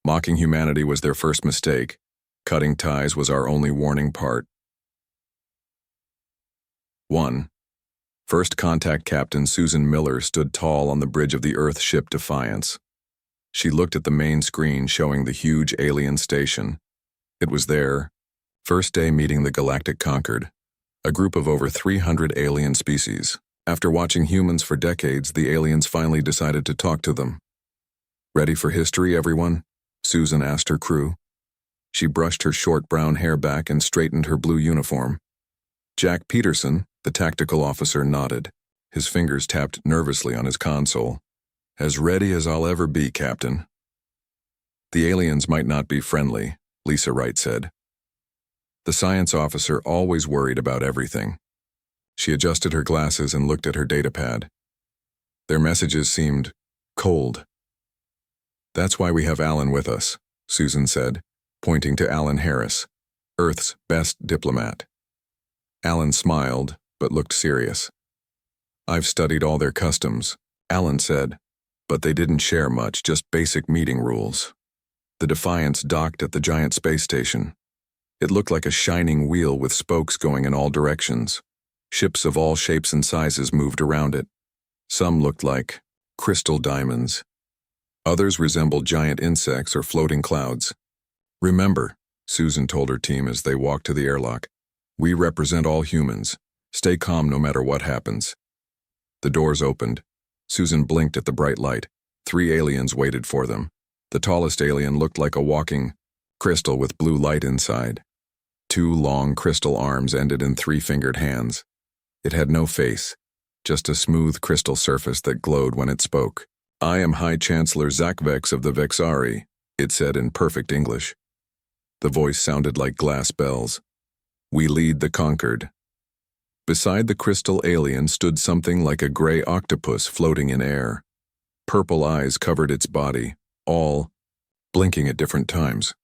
Mocking humanity was their first mistake. Cutting ties was our only warning part. 1. First Contact Captain Susan Miller stood tall on the bridge of the Earth ship Defiance. She looked at the main screen showing the huge alien station. It was their first day meeting the Galactic Concord, a group of over 300 alien species. After watching humans for decades, the aliens finally decided to talk to them. "Ready for history, everyone?" Susan asked her crew. She brushed her short brown hair back and straightened her blue uniform. Jack Peterson, the tactical officer, nodded. His fingers tapped nervously on his console. "As ready as I'll ever be, Captain." "The aliens might not be friendly," Lisa Wright said. The science officer always worried about everything. She adjusted her glasses and looked at her datapad. Their messages seemed cold. "That's why we have Alan with us," Susan said, pointing to Alan Harris, Earth's best diplomat. Alan smiled, but looked serious. "I've studied all their customs," Alan said, "but they didn't share much, just basic meeting rules." The Defiance docked at the giant space station. It looked like a shining wheel with spokes going in all directions. Ships of all shapes and sizes moved around it. Some looked like crystal diamonds. Others resembled giant insects or floating clouds. "Remember," Susan told her team as they walked to the airlock, "we represent all humans. Stay calm no matter what happens." The doors opened. Susan blinked at the bright light. 3 aliens waited for them. The tallest alien looked like a walking crystal with blue light inside. 2 long crystal arms ended in 3-fingered hands. It had no face, just a smooth crystal surface that glowed when it spoke. "I am High Chancellor Zakvex of the Vexari," it said in perfect English. The voice sounded like glass bells. "We lead the conquered." Beside the crystal alien stood something like a gray octopus floating in air. Purple eyes covered its body, all blinking at different times.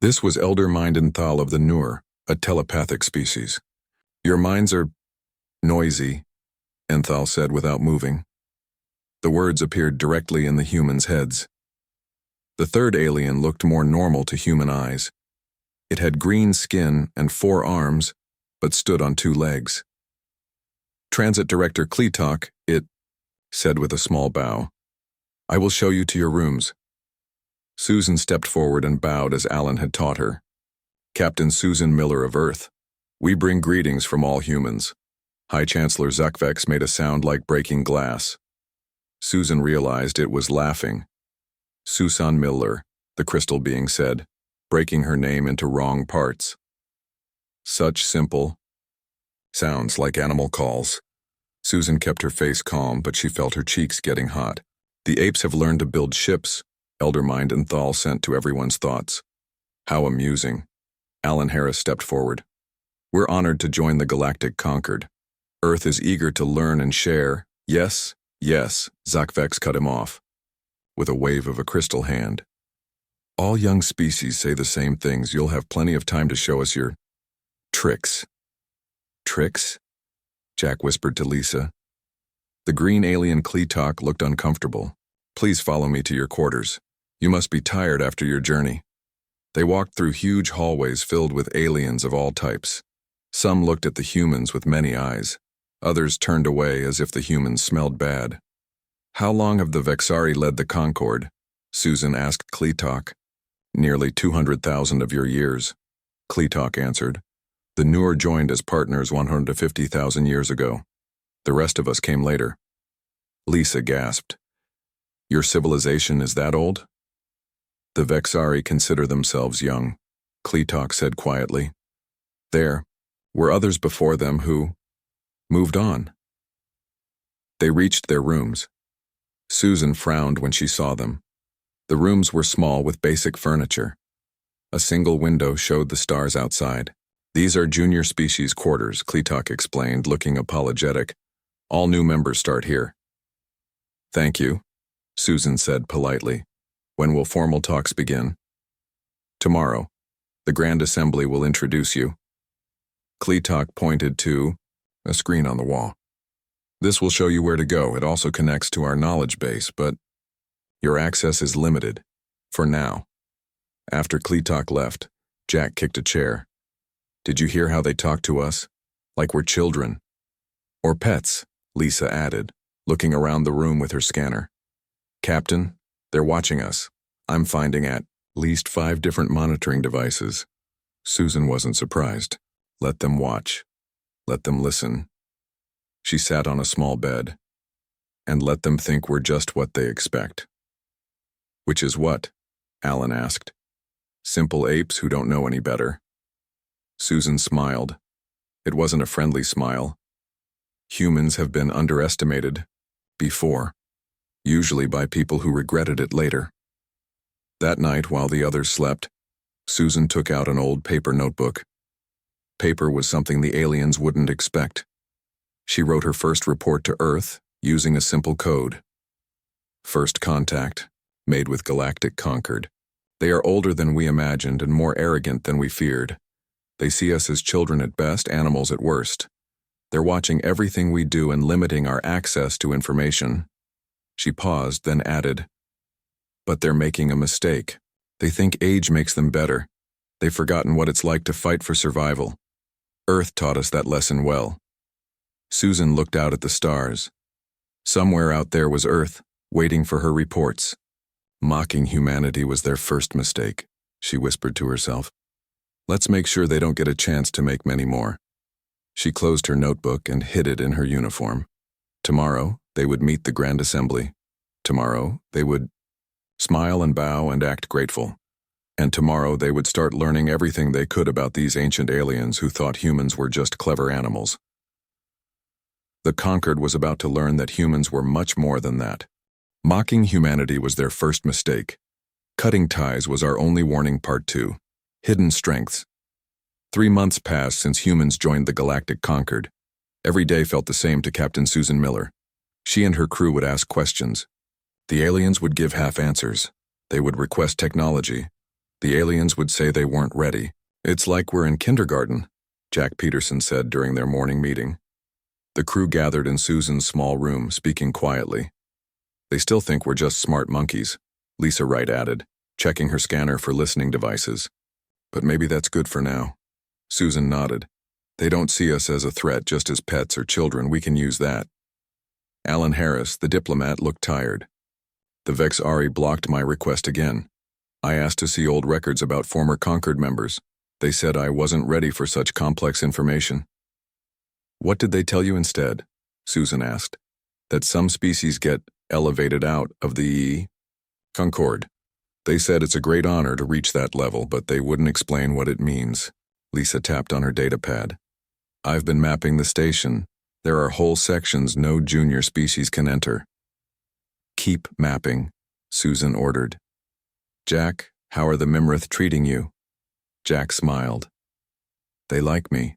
This was Elder Mindenthal of the Nur, a telepathic species. "Your minds are noisy," Enthal said without moving. The words appeared directly in the humans' heads. The third alien looked more normal to human eyes. It had green skin and 4 arms, but stood on 2 legs. "Transit Director Kleetok, it said with a small bow. "I will show you to your rooms." Susan stepped forward and bowed as Alan had taught her. "Captain Susan Miller of Earth, we bring greetings from all humans." High Chancellor Zakvex made a sound like breaking glass. Susan realized it was laughing. "Susan Miller," the crystal being said, breaking her name into wrong parts. Such simple sounds like animal calls. Susan kept her face calm, but she felt her cheeks getting hot. "The apes have learned to build ships," Elder Mindenthal sent to everyone's thoughts. "How amusing." Alan Harris stepped forward. "We're honored to join the Galactic Concord. Earth is eager to learn and share." "Yes, yes," Zakvex cut him off, with a wave of a crystal hand. "All young species say the same things. You'll have plenty of time to show us your tricks." "Tricks?" Jack whispered to Lisa. The green alien Kleetok looked uncomfortable. "Please follow me to your quarters. You must be tired after your journey." They walked through huge hallways filled with aliens of all types. Some looked at the humans with many eyes. Others turned away as if the humans smelled bad. "How long have the Vexari led the Concord?" Susan asked Kleetok. "Nearly 200,000 of your years," Kleetok answered. "The Nur joined as partners 150,000 years ago. The rest of us came later." Lisa gasped. "Your civilization is that old?" "The Vexari consider themselves young," Kleetok said quietly. "There were others before them who moved on." They reached their rooms. Susan frowned when she saw them. The rooms were small with basic furniture. A single window showed the stars outside. "These are junior species quarters," Kleetok explained, looking apologetic. "All new members start here." "Thank you," Susan said politely. "When will formal talks begin?" "Tomorrow. The Grand Assembly will introduce you." Kleetok pointed to a screen on the wall. "This will show you where to go. It also connects to our knowledge base, but your access is limited. For now." After Kleetok left, Jack kicked a chair. Did you hear how they talk to us? Like we're children. Or pets, Lisa added, looking around the room with her scanner. Captain, they're watching us. I'm finding at least 5 different monitoring devices. Susan wasn't surprised. Let them watch. Let them listen. She sat on a small bed. And let them think we're just what they expect. Which is what? Alan asked. Simple apes who don't know any better. Susan smiled. It wasn't a friendly smile. Humans have been underestimated before, usually by people who regretted it later. That night, while the others slept, Susan took out an old paper notebook. Paper was something the aliens wouldn't expect. She wrote her first report to Earth using a simple code. First contact, made with Galactic Concord. They are older than we imagined and more arrogant than we feared. They see us as children at best, animals at worst. They're watching everything we do and limiting our access to information. She paused, then added, but they're making a mistake. They think age makes them better. They've forgotten what it's like to fight for survival. Earth taught us that lesson well. Susan looked out at the stars. Somewhere out there was Earth, waiting for her reports. Mocking humanity was their first mistake, she whispered to herself. Let's make sure they don't get a chance to make many more. She closed her notebook and hid it in her uniform. Tomorrow, they would meet the Grand Assembly. Tomorrow, they would smile and bow and act grateful. And tomorrow, they would start learning everything they could about these ancient aliens who thought humans were just clever animals. The Conquered was about to learn that humans were much more than that. Mocking humanity was their first mistake. Cutting ties was our only warning, part 2. Hidden strengths. 3 months passed since humans joined the Galactic Conquered. Every day felt the same to Captain Susan Miller. She and her crew would ask questions. The aliens would give half answers. They would request technology. The aliens would say they weren't ready. It's like we're in kindergarten, Jack Peterson said during their morning meeting. The crew gathered in Susan's small room, speaking quietly. They still think we're just smart monkeys, Lisa Wright added, checking her scanner for listening devices. But maybe that's good for now. Susan nodded. They don't see us as a threat, just as pets or children. We can use that. Alan Harris, the diplomat, looked tired. The Vexari blocked my request again. I asked to see old records about former Conquered members. They said I wasn't ready for such complex information. What did they tell you instead? Susan asked. That some species get elevated out of the Concord. They said it's a great honor to reach that level, but they wouldn't explain what it means. Lisa tapped on her datapad. I've been mapping the station. There are whole sections no junior species can enter. Keep mapping, Susan ordered. Jack, how are the Mimrith treating you? Jack smiled. They like me.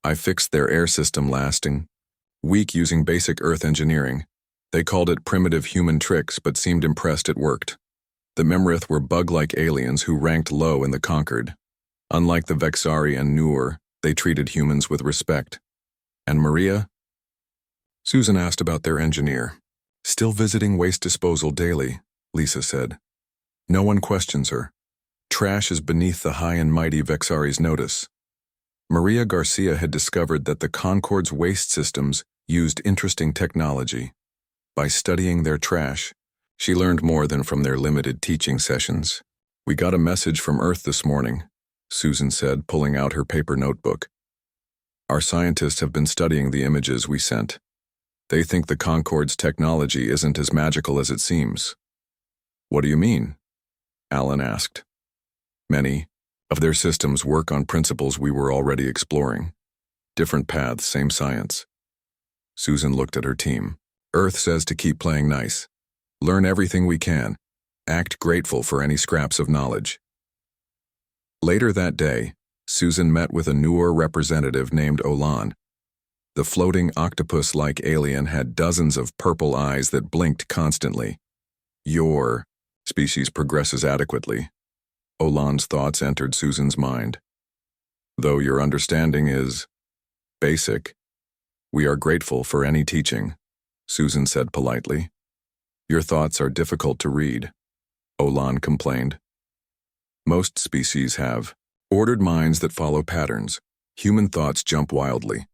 I fixed their air system lasting week using basic Earth engineering. They called it primitive human tricks, but seemed impressed it worked. The Mimrith were bug-like aliens who ranked low in the Conquered. Unlike the Vexari and Noor, they treated humans with respect. And Maria? Susan asked about their engineer. Still visiting waste disposal daily, Lisa said. No one questions her. Trash is beneath the high and mighty Vexari's notice. Maria Garcia had discovered that the Concord's waste systems used interesting technology. By studying their trash, she learned more than from their limited teaching sessions. We got a message from Earth this morning, Susan said, pulling out her paper notebook. Our scientists have been studying the images we sent. They think the Concord's technology isn't as magical as it seems. What do you mean? Alan asked. Many of their systems work on principles we were already exploring. Different paths, same science. Susan looked at her team. Earth says to keep playing nice. Learn everything we can. Act grateful for any scraps of knowledge. Later that day, Susan met with a newer representative named Olan. The floating octopus-like alien had dozens of purple eyes that blinked constantly. Your species progresses adequately. Olan's thoughts entered Susan's mind. Though your understanding is basic, we are grateful for any teaching, Susan said politely. Your thoughts are difficult to read, Olan complained. Most species have ordered minds that follow patterns. Human thoughts jump wildly.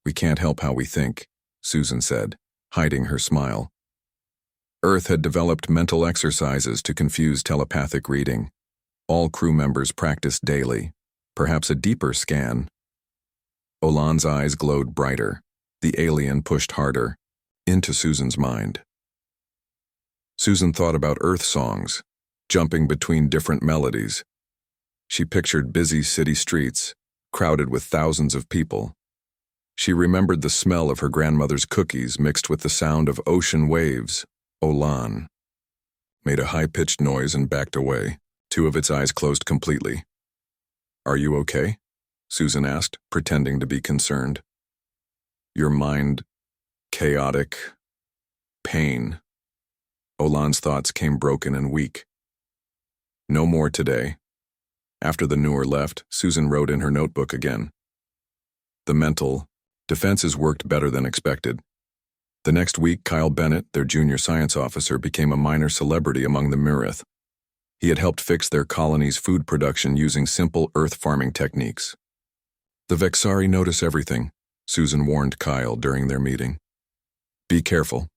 We can't help how we think, Susan said, hiding her smile. Earth had developed mental exercises to confuse telepathic reading. All crew members practiced daily, perhaps a deeper scan. Olan's eyes glowed brighter. The alien pushed harder, into Susan's mind. Susan thought about Earth songs, jumping between different melodies. She pictured busy city streets, crowded with thousands of people. She remembered the smell of her grandmother's cookies mixed with the sound of ocean waves. Olan made a high-pitched noise and backed away. Two of its eyes closed completely. "Are you okay?" Susan asked, pretending to be concerned. "Your mind, chaotic, pain." Olan's thoughts came broken and weak. "No more today." After the newer left, Susan wrote in her notebook again. The mental defenses worked better than expected. The next week, Kyle Bennett, their junior science officer, became a minor celebrity among the Mirith. He had helped fix their colony's food production using simple earth farming techniques. "The Vexari notice everything," Susan warned Kyle during their meeting. "Be careful."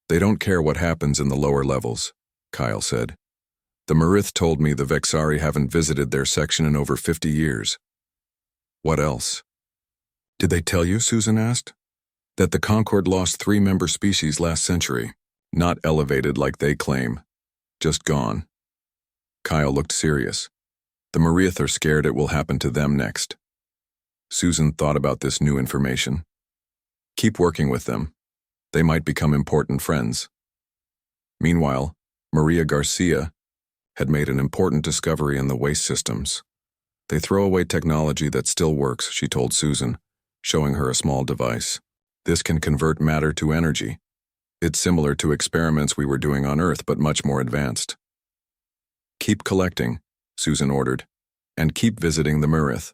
"They don't care what happens in the lower levels," Kyle said. "The Mirith told me the Vexari haven't visited their section in over 50 years. "What else?" "Did they tell you," Susan asked, "that the Concord lost 3 member species last century? Not elevated like they claim. Just gone." Kyle looked serious. "The Mirith are scared it will happen to them next." Susan thought about this new information. Keep working with them. They might become important friends. Meanwhile, Maria Garcia had made an important discovery in the waste systems. "They throw away technology that still works," she told Susan, showing her a small device. "This can convert matter to energy. It's similar to experiments we were doing on Earth, but much more advanced." "Keep collecting," Susan ordered, "and keep visiting the Mirith.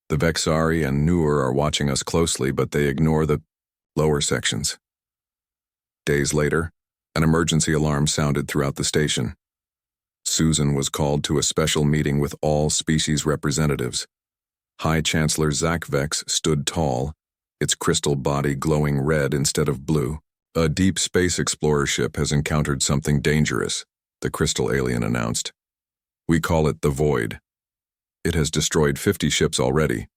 The Vexari and Nur are watching us closely, but they ignore the lower sections." Days later, an emergency alarm sounded throughout the station. Susan was called to a special meeting with all species representatives. High Chancellor Zach Vex stood tall, its crystal body glowing red instead of blue. "A deep space explorer ship has encountered something dangerous," the crystal alien announced. "We call it the Void. It has destroyed 50 ships already."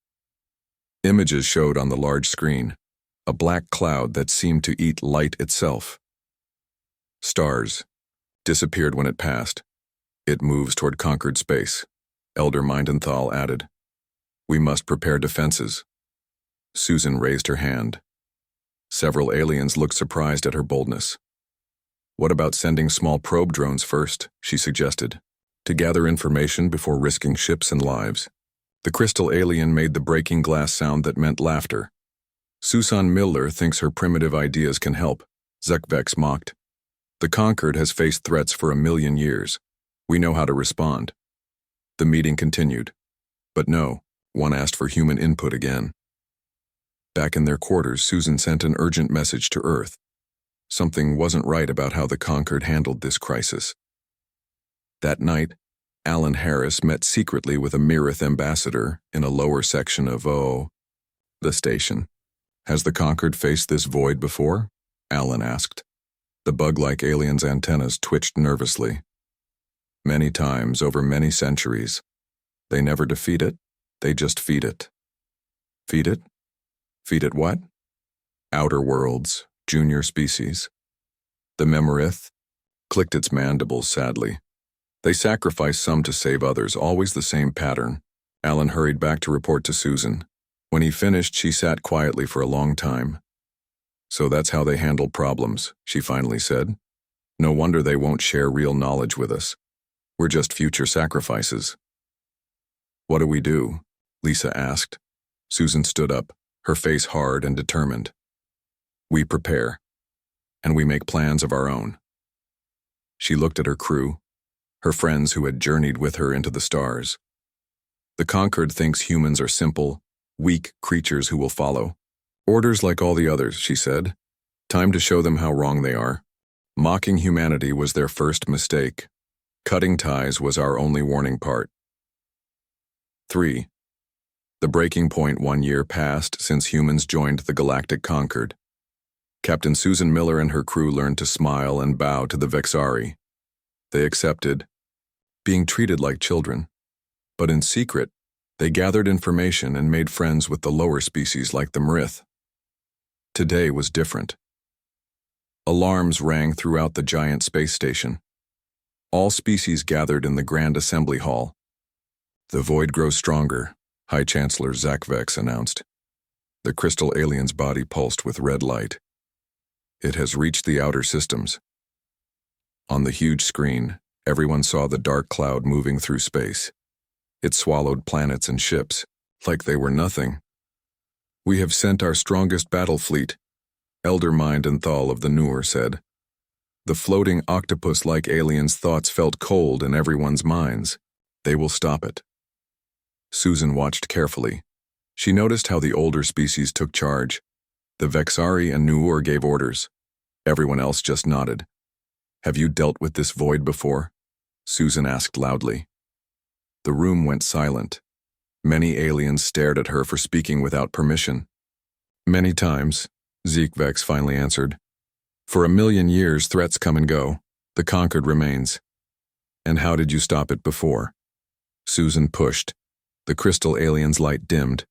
Images showed on the large screen, a black cloud that seemed to eat light itself. "Stars disappeared when it passed. It moves toward conquered space," Elder Mindenthal added. "We must prepare defenses." Susan raised her hand. Several aliens looked surprised at her boldness. "What about sending small probe drones first?" she suggested, "to gather information before risking ships and lives." The crystal alien made the breaking glass sound that meant laughter. "Susan Miller thinks her primitive ideas can help," Zekvex mocked. "The Conquered has faced threats for 1,000,000 years. We know how to respond." The meeting continued. But no, one asked for human input again. Back in their quarters, Susan sent an urgent message to Earth. Something wasn't right about how the Conquered handled this crisis. That night, Alan Harris met secretly with a Mirith ambassador in a lower section of the station. "Has the Conquered faced this void before?" Alan asked. The bug-like alien's antennas twitched nervously. "Many times over many centuries. They never defeat it, they just feed it." "Feed it? Feed it what?" "Outer worlds, junior species." The Memorith clicked its mandibles sadly. "They sacrifice some to save others, always the same pattern." Alan hurried back to report to Susan. When he finished, she sat quietly for a long time. "So that's how they handle problems," she finally said. "No wonder they won't share real knowledge with us. We're just future sacrifices." "What do we do?" Lisa asked. Susan stood up, her face hard and determined. "We prepare, and we make plans of our own." She looked at her crew, her friends who had journeyed with her into the stars. "The Conquered thinks humans are simple, weak creatures who will follow orders like all the others," she said. "Time to show them how wrong they are. Mocking humanity was their first mistake." Cutting ties was our only warning part. 3. The breaking point. 1 year passed since humans joined the Galactic Concord. Captain Susan Miller and her crew learned to smile and bow to the Vexari. They accepted, being treated like children. But in secret, they gathered information and made friends with the lower species like the Mrith. Today was different. Alarms rang throughout the giant space station. All species gathered in the Grand Assembly Hall. The void grows stronger, High Chancellor Zach Vex announced. The crystal alien's body pulsed with red light. It has reached the outer systems. On the huge screen, everyone saw the dark cloud moving through space. It swallowed planets and ships, like they were nothing. We have sent our strongest battle fleet, Elder Mind and Thal of the Noor said. The floating octopus-like aliens' thoughts felt cold in everyone's minds. They will stop it. Susan watched carefully. She noticed how the older species took charge. The Vexari and Noor gave orders. Everyone else just nodded. Have you dealt with this void before? Susan asked loudly. The room went silent. Many aliens stared at her for speaking without permission. Many times, Zeke Vex finally answered. For 1,000,000 years, threats come and go. The Concord remains. And how did you stop it before? Susan pushed. The crystal alien's light dimmed.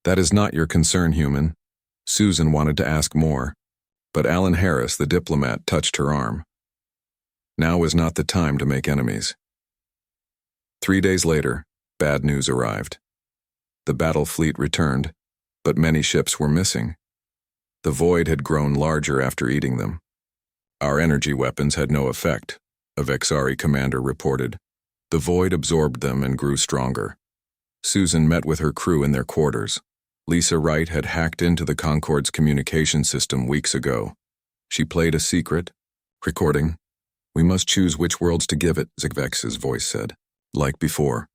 That is not your concern, human. Susan wanted to ask more, but Alan Harris, the diplomat, touched her arm. Now is not the time to make enemies. 3 days later, bad news arrived. The battle fleet returned, but many ships were missing. The void had grown larger after eating them. Our energy weapons had no effect, a Vexari commander reported. The void absorbed them and grew stronger. Susan met with her crew in their quarters. Lisa Wright had hacked into the Concord's communication system weeks ago. She played a secret recording. We must choose which worlds to give it, Zigvex's voice said. Like before.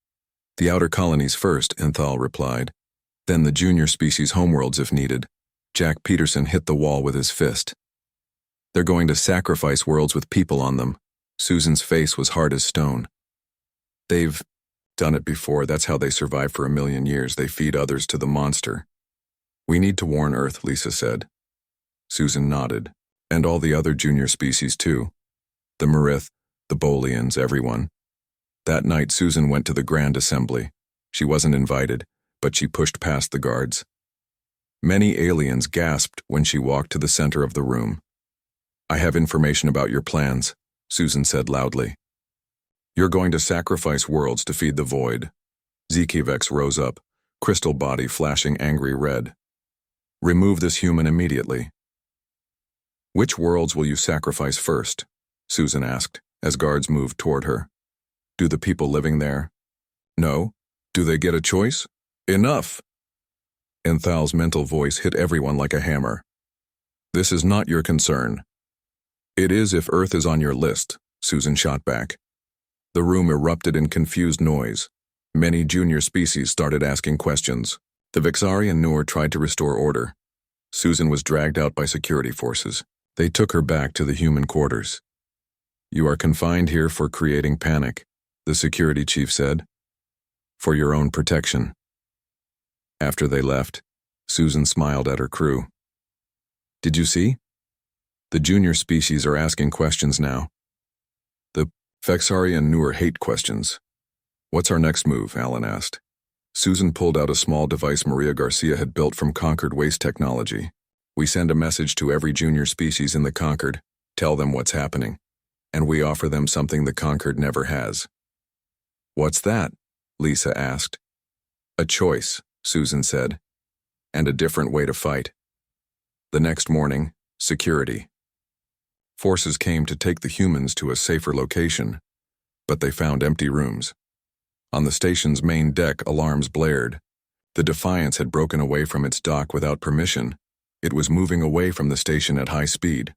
The outer colonies first, Enthal replied. Then the junior species homeworlds if needed. Jack Peterson hit the wall with his fist. They're going to sacrifice worlds with people on them. Susan's face was hard as stone. They've done it before. That's how they survive for 1,000,000 years. They feed others to the monster. We need to warn Earth, Lisa said. Susan nodded. And all the other junior species too. The Marith, the Bolians, everyone. That night Susan went to the Grand Assembly. She wasn't invited, but she pushed past the guards. Many aliens gasped when she walked to the center of the room. I have information about your plans, Susan said loudly. You're going to sacrifice worlds to feed the void. Zekivex rose up, crystal body flashing angry red. Remove this human immediately. Which worlds will you sacrifice first? Susan asked, as guards moved toward her. Do the people living there? No. Do they get a choice? Enough! Enthal's mental voice hit everyone like a hammer. This is not your concern. It is if Earth is on your list, Susan shot back. The room erupted in confused noise. Many junior species started asking questions. The Vexari and Noor tried to restore order. Susan was dragged out by security forces. They took her back to the human quarters. You are confined here for creating panic, the security chief said. For your own protection. After they left, Susan smiled at her crew. Did you see? The junior species are asking questions now. The Vexari and Noor hate questions. What's our next move? Alan asked. Susan pulled out a small device Maria Garcia had built from Concord waste technology. We send a message to every junior species in the Concord, tell them what's happening, and we offer them something the Concord never has. What's that? Lisa asked. A choice, Susan said, and a different way to fight. The next morning, security. Forces came to take the humans to a safer location, but they found empty rooms. On the station's main deck, alarms blared. The Defiance had broken away from its dock without permission. It was moving away from the station at high speed.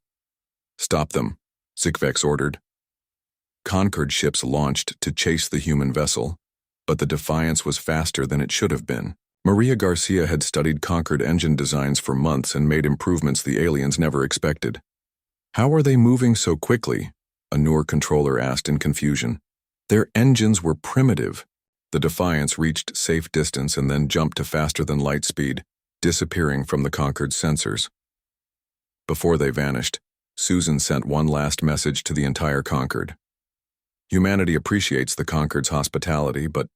Stop them, Zikvex ordered. Concord ships launched to chase the human vessel, but the Defiance was faster than it should have been. Maria Garcia had studied Concord engine designs for months and made improvements the aliens never expected. How are they moving so quickly? a newer controller asked in confusion. Their engines were primitive. The Defiance reached safe distance and then jumped to faster than light speed, disappearing from the Concorde's sensors. Before they vanished, Susan sent one last message to the entire Concorde. Humanity appreciates the Concorde's hospitality, but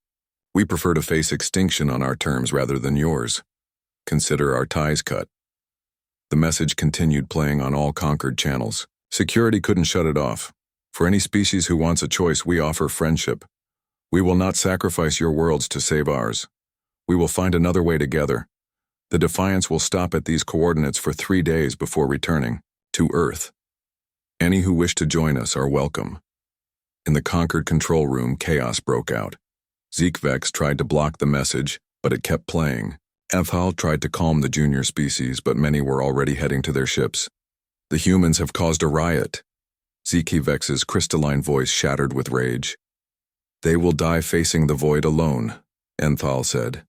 we prefer to face extinction on our terms rather than yours. Consider our ties cut. The message continued playing on all Concorde channels. Security couldn't shut it off. For any species who wants a choice, we offer friendship. We will not sacrifice your worlds to save ours. We will find another way together. The Defiance will stop at these coordinates for 3 days before returning to Earth. Any who wish to join us are welcome. In the Concorde control room, chaos broke out. Vex tried to block the message, but it kept playing. Ethal tried to calm the junior species, but many were already heading to their ships. The humans have caused a riot. Vex's crystalline voice shattered with rage. They will die facing the void alone, Enthal said.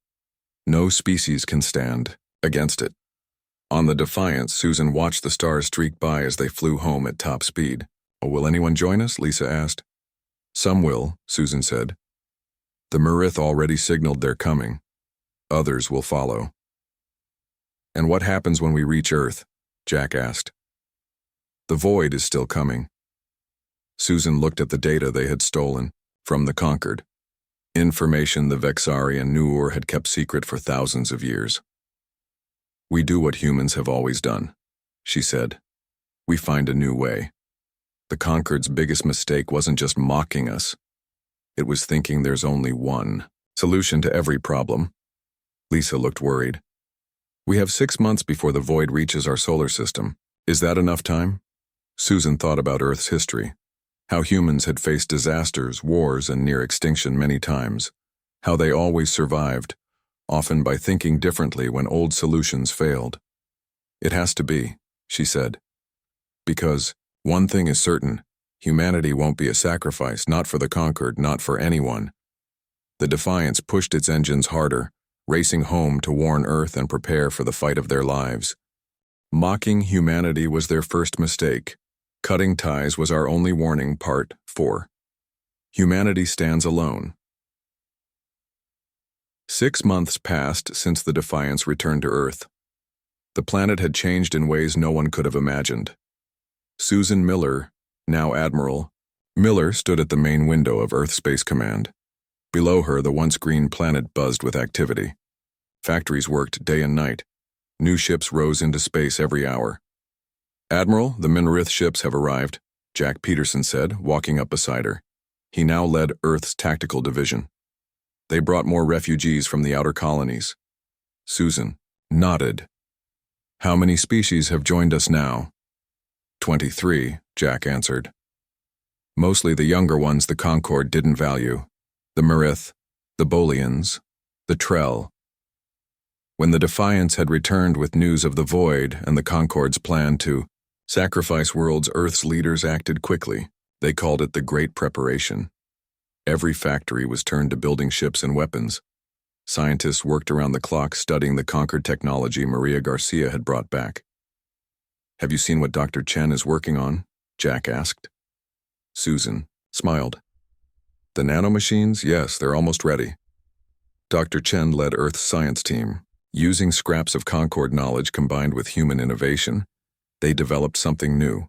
No species can stand against it. On the Defiance, Susan watched the stars streak by as they flew home at top speed. Oh, will anyone join us? Lisa asked. Some will, Susan said. The Marith already signaled they're coming. Others will follow. And what happens when we reach Earth? Jack asked. The void is still coming. Susan looked at the data they had stolen from the Concorde. Information the Vexari and Nuur had kept secret for thousands of years. We do what humans have always done, she said. We find a new way. The Concorde's biggest mistake wasn't just mocking us. It was thinking there's only one solution to every problem. Lisa looked worried. We have 6 months before the void reaches our solar system. Is that enough time? Susan thought about Earth's history. How humans had faced disasters, wars, and near extinction many times. How they always survived, often by thinking differently when old solutions failed. It has to be, she said. Because one thing is certain, humanity won't be a sacrifice, not for the Concorde, not for anyone. The Defiance pushed its engines harder, racing home to warn Earth and prepare for the fight of their lives. Mocking humanity was their first mistake. Cutting ties was our only warning. Part 4. Humanity stands alone. 6 months passed since the Defiance returned to Earth. The planet had changed in ways no one could have imagined. Susan Miller, now Admiral Miller, stood at the main window of Earth Space Command. Below her, the once green planet buzzed with activity. Factories worked day and night. New ships rose into space every hour. Admiral, the Minarith ships have arrived, Jack Peterson said, walking up beside her. He now led Earth's tactical division. They brought more refugees from the outer colonies. Susan nodded. How many species have joined us now? 23, Jack answered. Mostly the younger ones the Concorde didn't value. The Marith, the Bolians, the Trell. When the Defiance had returned with news of the void and the Concorde's plan to sacrifice worlds, Earth's leaders acted quickly. They called it the Great Preparation. Every factory was turned to building ships and weapons. Scientists worked around the clock studying the Concorde technology Maria Garcia had brought back. Have you seen what Dr. Chen is working on? Jack asked. Susan smiled. The nanomachines? Yes, they're almost ready. Dr. Chen led Earth's science team. Using scraps of Concorde knowledge combined with human innovation, they developed something new.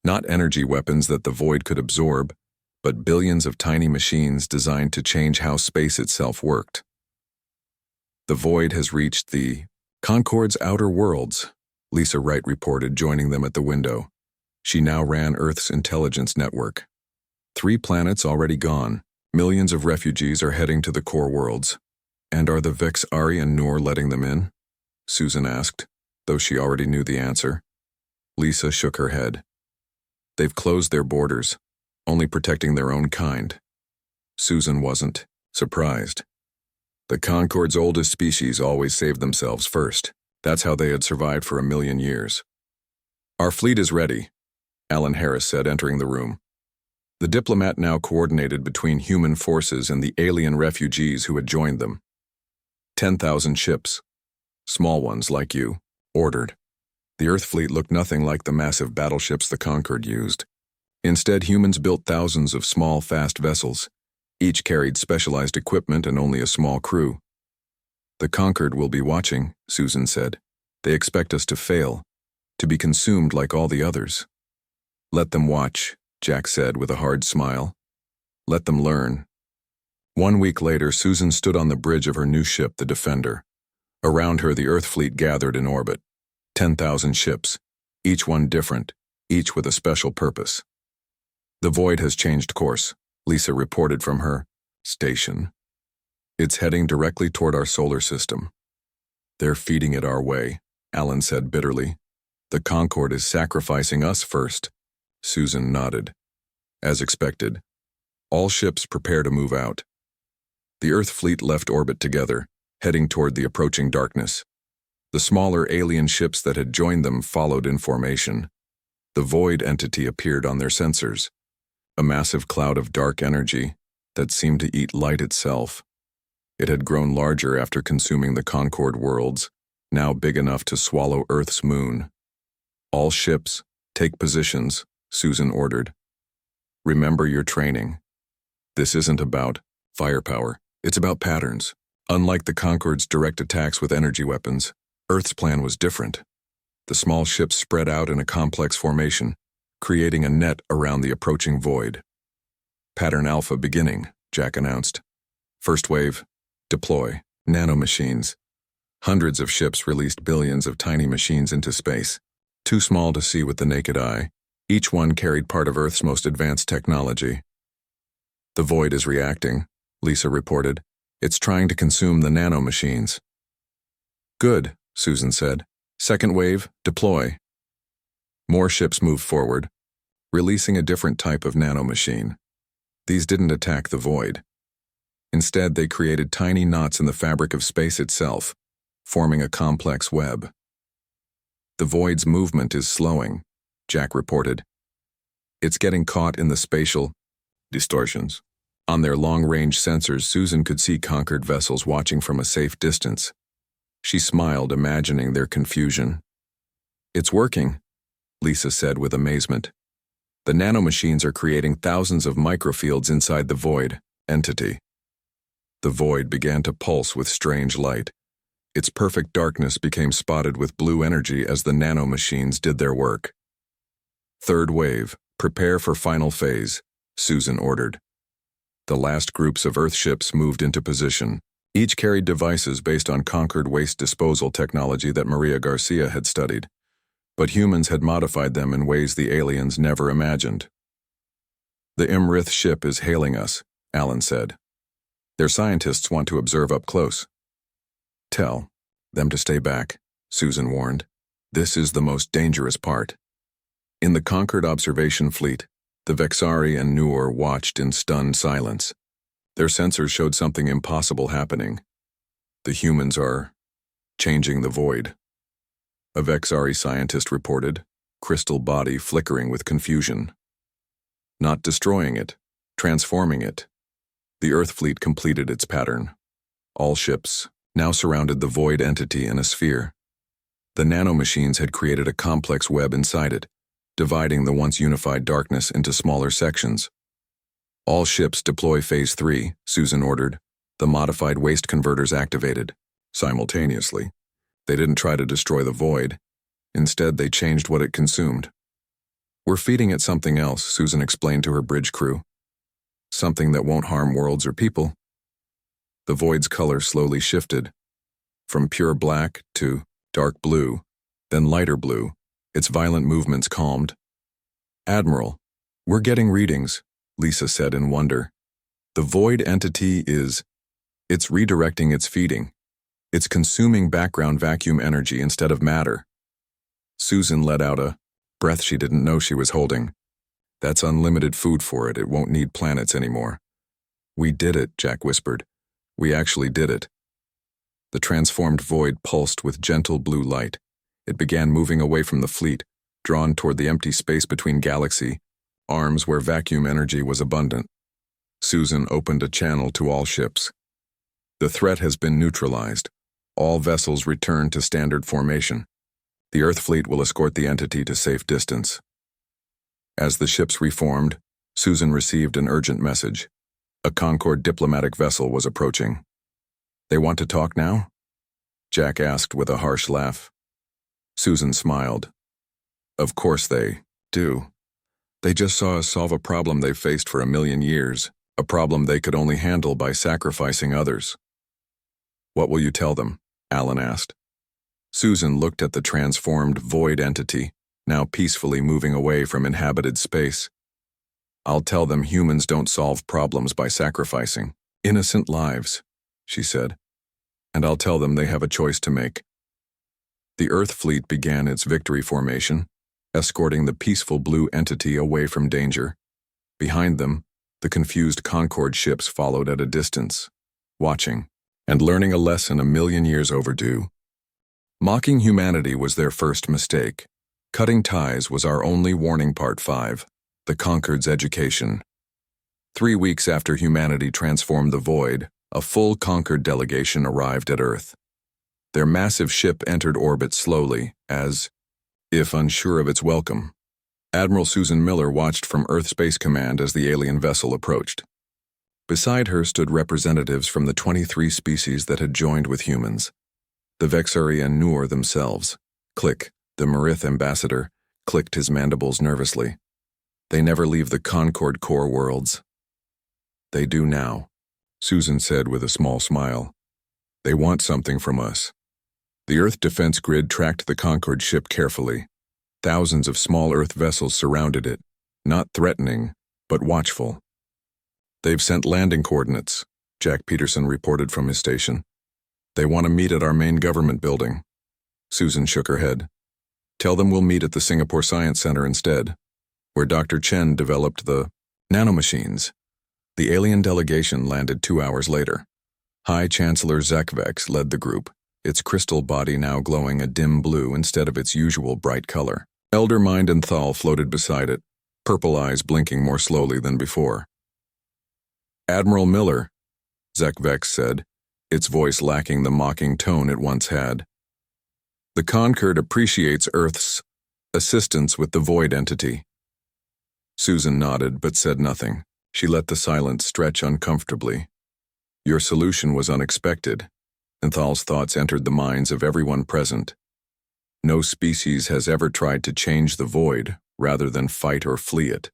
Not energy weapons that the void could absorb, but billions of tiny machines designed to change how space itself worked. The void has reached the Concorde's outer worlds, Lisa Wright reported, joining them at the window. She now ran Earth's intelligence network. 3 planets already gone. Millions of refugees are heading to the core worlds. And are the Vexari and Noor letting them in? Susan asked, though she already knew the answer. Lisa shook her head. They've closed their borders, only protecting their own kind. Susan wasn't surprised. The Concorde's oldest species always saved themselves first. That's how they had survived for 1,000,000 years. Our fleet is ready, Alan Harris said, entering the room. The diplomat now coordinated between human forces and the alien refugees who had joined them. 10,000 ships, small ones like you, ordered. The Earth fleet looked nothing like the massive battleships the Concorde used. Instead, humans built thousands of small, fast vessels. Each carried specialized equipment and only a small crew. "The conquered will be watching," Susan said. "They expect us to fail, to be consumed like all the others." "Let them watch," Jack said with a hard smile. "Let them learn." 1 week later, Susan stood on the bridge of her new ship, the Defender. Around her, the Earth fleet gathered in orbit. 10,000 ships, each one different, each with a special purpose. "The Void has changed course," Lisa reported from her station. "It's heading directly toward our solar system." "They're feeding it our way," Alan said bitterly. "The Concorde is sacrificing us first." Susan nodded. As expected, all ships prepare to move out. The Earth fleet left orbit together, heading toward the approaching darkness. The smaller alien ships that had joined them followed in formation. The Void entity appeared on their sensors, a massive cloud of dark energy that seemed to eat light itself. It had grown larger after consuming the Concorde worlds, now big enough to swallow Earth's moon. "All ships, take positions," Susan ordered. "Remember your training. This isn't about firepower, it's about patterns." Unlike the Concorde's direct attacks with energy weapons, Earth's plan was different. The small ships spread out in a complex formation, creating a net around the approaching Void. "Pattern Alpha beginning," Jack announced. "First wave, deploy, nanomachines." Hundreds of ships released billions of tiny machines into space, too small to see with the naked eye. Each one carried part of Earth's most advanced technology. "The Void is reacting," Lisa reported. "It's trying to consume the nanomachines." "Good," Susan said. "Second wave, deploy." More ships moved forward, releasing a different type of nanomachine. These didn't attack the Void. Instead, they created tiny knots in the fabric of space itself, forming a complex web. "The Void's movement is slowing," Jack reported. "It's getting caught in the spatial distortions." On their long-range sensors, Susan could see conquered vessels watching from a safe distance. She smiled, imagining their confusion. "It's working," Lisa said with amazement. "The nanomachines are creating thousands of microfields inside the Void entity." The Void began to pulse with strange light. Its perfect darkness became spotted with blue energy as the nanomachines did their work. "Third wave, prepare for final phase," Susan ordered. The last groups of Earth ships moved into position. Each carried devices based on Conquered waste disposal technology that Maria Garcia had studied, but humans had modified them in ways the aliens never imagined. "The Imrith ship is hailing us," Alan said. "Their scientists want to observe up close." "Tell them to stay back," Susan warned. "This is the most dangerous part." In the Conquered observation fleet, the Vexari and Noor watched in stunned silence. Their sensors showed something impossible happening. "The humans are changing the Void," a Vexari scientist reported, crystal body flickering with confusion. "Not destroying it, transforming it." The Earth fleet completed its pattern. All ships now surrounded the Void entity in a sphere. The nanomachines had created a complex web inside it, dividing the once unified darkness into smaller sections. "All ships deploy Phase 3, Susan ordered. The modified waste converters activated. Simultaneously. They didn't try to destroy the Void. Instead, they changed what it consumed. "We're feeding it something else," Susan explained to her bridge crew. "Something that won't harm worlds or people." The Void's color slowly shifted, from pure black to dark blue, then lighter blue. Its violent movements calmed. "Admiral, we're getting readings," Lisa said in wonder. "The Void entity it's redirecting its feeding. It's consuming background vacuum energy instead of matter." Susan let out a breath she didn't know she was holding. "That's unlimited food for it. It won't need planets anymore." "We did it," Jack whispered. "We actually did it." The transformed Void pulsed with gentle blue light. It began moving away from the fleet, drawn toward the empty space between galaxy arms where vacuum energy was abundant. Susan opened a channel to all ships. "The threat has been neutralized. All vessels return to standard formation. The Earth fleet will escort the entity to safe distance." As the ships reformed, Susan received an urgent message. A Concord diplomatic vessel was approaching. "They want to talk now?" Jack asked with a harsh laugh. Susan smiled. "Of course they do. They just saw us solve a problem they've faced for 1,000,000 years, a problem they could only handle by sacrificing others." "What will you tell them?" Alan asked. Susan looked at the transformed void entity, now peacefully moving away from inhabited space. "I'll tell them humans don't solve problems by sacrificing innocent lives," she said. "And I'll tell them they have a choice to make." The Earth fleet began its victory formation, escorting the peaceful blue entity away from danger. Behind them, the confused Concord ships followed at a distance, watching and learning a lesson 1,000,000 years overdue. Mocking humanity was their first mistake. Cutting ties was our only warning. Part 5, The Concord's Education. 3 weeks after humanity transformed the void, a full Concord delegation arrived at Earth. Their massive ship entered orbit slowly, as if unsure of its welcome. Admiral Susan Miller watched from Earth Space Command as the alien vessel approached. Beside her stood representatives from the 23 species that had joined with humans. The Vexari and Noor themselves. Click, the Marith ambassador, clicked his mandibles nervously. "They never leave the Concord core worlds." "They do now," Susan said with a small smile. "They want something from us." The Earth defense grid tracked the Concord ship carefully. Thousands of small Earth vessels surrounded it, not threatening, but watchful. "They've sent landing coordinates," Jack Peterson reported from his station. "They want to meet at our main government building." Susan shook her head. "Tell them we'll meet at the Singapore Science Center instead, where Dr. Chen developed the nanomachines." The alien delegation landed 2 hours later. High Chancellor Zekvex led the group, its crystal body now glowing a dim blue instead of its usual bright color. Elder Mind and Thal floated beside it, purple eyes blinking more slowly than before. "Admiral Miller," Zekvex said, its voice lacking the mocking tone it once had. "The Concord appreciates Earth's assistance with the void entity." Susan nodded but said nothing. She let the silence stretch uncomfortably. "Your solution was unexpected," and Thal's thoughts entered the minds of everyone present. "No species has ever tried to change the void rather than fight or flee it.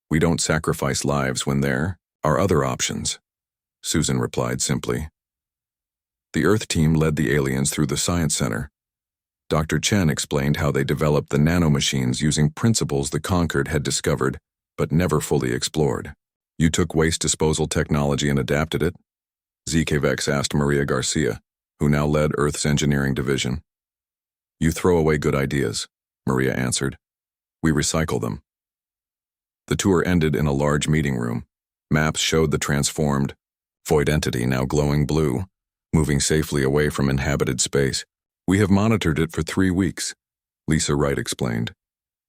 We don't sacrifice lives when there are other options," Susan replied simply. The Earth team led the aliens through the Science Center. Dr. Chen explained how they developed the nanomachines using principles the Concord had discovered but never fully explored. "You took waste disposal technology and adapted it?" ZKVX asked Maria Garcia, who now led Earth's engineering division. "You throw away good ideas," Maria answered. "We recycle them." The tour ended in a large meeting room. Maps showed the transformed void entity, now glowing blue, moving safely away from inhabited space. "We have monitored it for 3 weeks," Lisa Wright explained.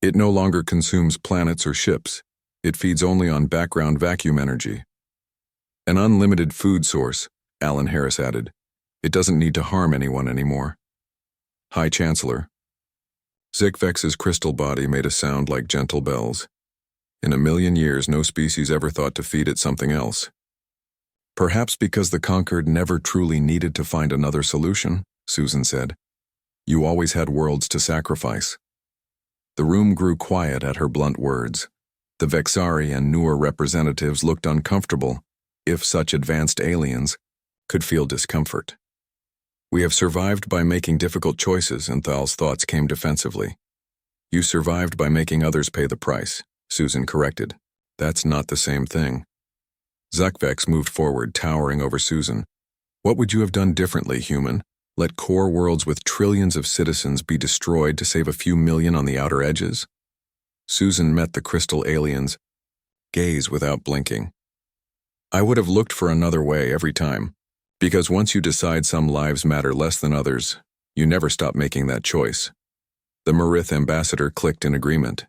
"It no longer consumes planets or ships. It feeds only on background vacuum energy." "An unlimited food source," Alan Harris added. "It doesn't need to harm anyone anymore." "High Chancellor." Zekvex's crystal body made a sound like gentle bells. "In 1,000,000 years, no species ever thought to feed it something else. Perhaps because the Concord never truly needed to find another solution," Susan said. "You always had worlds to sacrifice." The room grew quiet at her blunt words. The Vexari and Noor representatives looked uncomfortable, if such advanced aliens could feel discomfort. "We have survived by making difficult choices," and Thal's thoughts came defensively. "You survived by making others pay the price," Susan corrected. "That's not the same thing." Zekvex moved forward, towering over Susan. "What would you have done differently, human? Let core worlds with trillions of citizens be destroyed to save a few million on the outer edges?" Susan met the crystal alien's gaze without blinking. "I would have looked for another way every time, because once you decide some lives matter less than others, you never stop making that choice." The Marith ambassador clicked in agreement.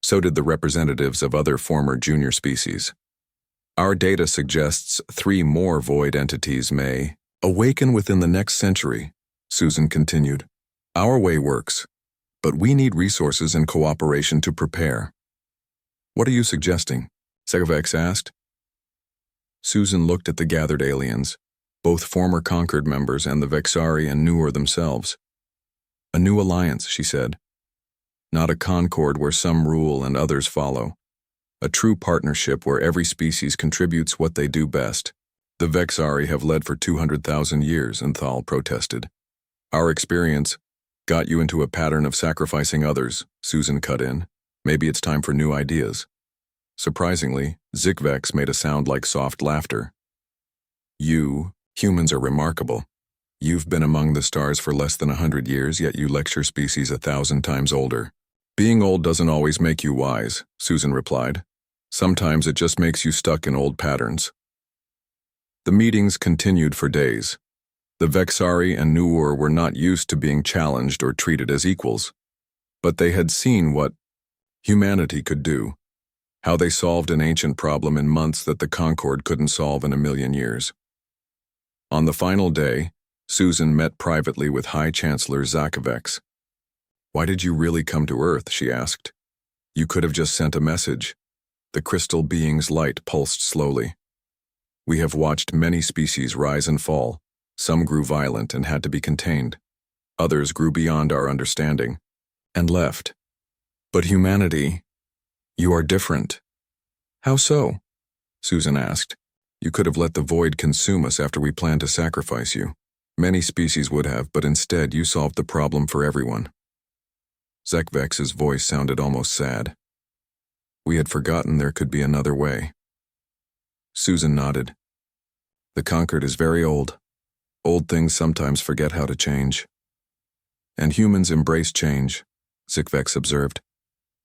So did the representatives of other former junior species. "Our data suggests 3 more void entities may awaken within the next century," Susan continued. "Our way works, but we need resources and cooperation to prepare." What are you suggesting? Segavex asked. Susan looked at the gathered aliens, both former Concord members and the Vexari and Newer themselves. A new alliance, she said. Not a concord where some rule and others follow. A true partnership where every species contributes what they do best. The Vexari have led for 200,000 years, Enthal protested. Our experience got you into a pattern of sacrificing others, Susan cut in. Maybe it's time for new ideas. Surprisingly, Zikvex made a sound like soft laughter. You, humans are remarkable. You've been among the stars for less than 100 years, yet you lecture species 1,000 times older. Being old doesn't always make you wise, Susan replied. Sometimes it just makes you stuck in old patterns. The meetings continued for days. The Vexari and Nuur were not used to being challenged or treated as equals, but they had seen what humanity could do, how they solved an ancient problem in months that the Concord couldn't solve in 1,000,000 years. On the final day, Susan met privately with High Chancellor Zakavex. Why did you really come to Earth, she asked. You could have just sent a message. The crystal being's light pulsed slowly. We have watched many species rise and fall. Some grew violent and had to be contained. Others grew beyond our understanding and left. But humanity, you are different. How so? Susan asked. You could have let the void consume us after we planned to sacrifice you. Many species would have, but instead you solved the problem for everyone. Zekvex's voice sounded almost sad. We had forgotten there could be another way. Susan nodded. The Concord is very old. Old things sometimes forget how to change. And humans embrace change, Zikvex observed.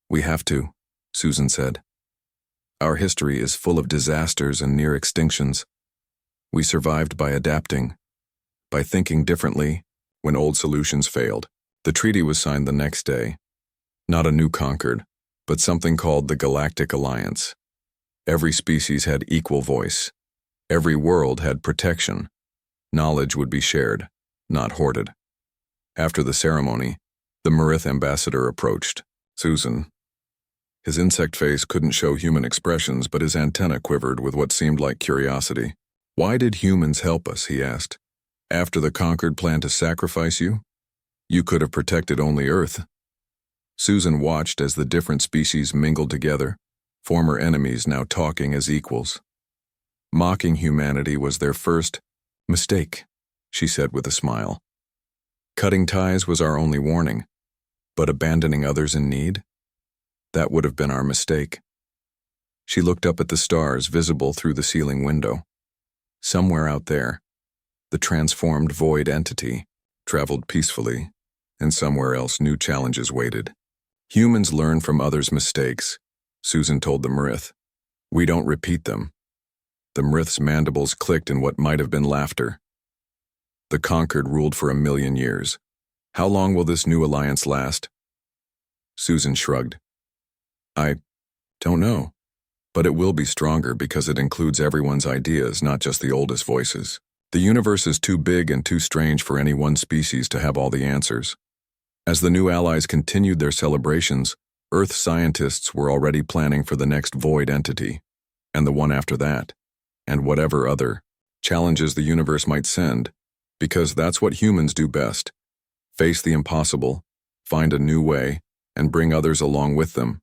We have to, Susan said. Our history is full of disasters and near extinctions. We survived by adapting, by thinking differently when old solutions failed. The treaty was signed the next day. Not a new Concord, but something called the Galactic Alliance. Every species had equal voice. Every world had protection. Knowledge would be shared, not hoarded. After the ceremony, the Marith ambassador approached. Susan. His insect face couldn't show human expressions, but his antenna quivered with what seemed like curiosity. Why did humans help us, he asked. After the Concord planned to sacrifice you? You could have protected only Earth. Susan watched as the different species mingled together, former enemies now talking as equals. Mocking humanity was their first mistake, she said with a smile. Cutting ties was our only warning, but abandoning others in need? That would have been our mistake. She looked up at the stars visible through the ceiling window. Somewhere out there, the transformed void entity traveled peacefully, and somewhere else new challenges waited. Humans learn from others' mistakes, Susan told the Marith. We don't repeat them. The Marith's mandibles clicked in what might have been laughter. The Concord ruled for 1,000,000 years. How long will this new alliance last? Susan shrugged. I don't know, but it will be stronger because it includes everyone's ideas, not just the oldest voices. The universe is too big and too strange for any one species to have all the answers. As the new allies continued their celebrations, Earth scientists were already planning for the next void entity, and the one after that, and whatever other challenges the universe might send, because that's what humans do best. Face the impossible, find a new way, and bring others along with them.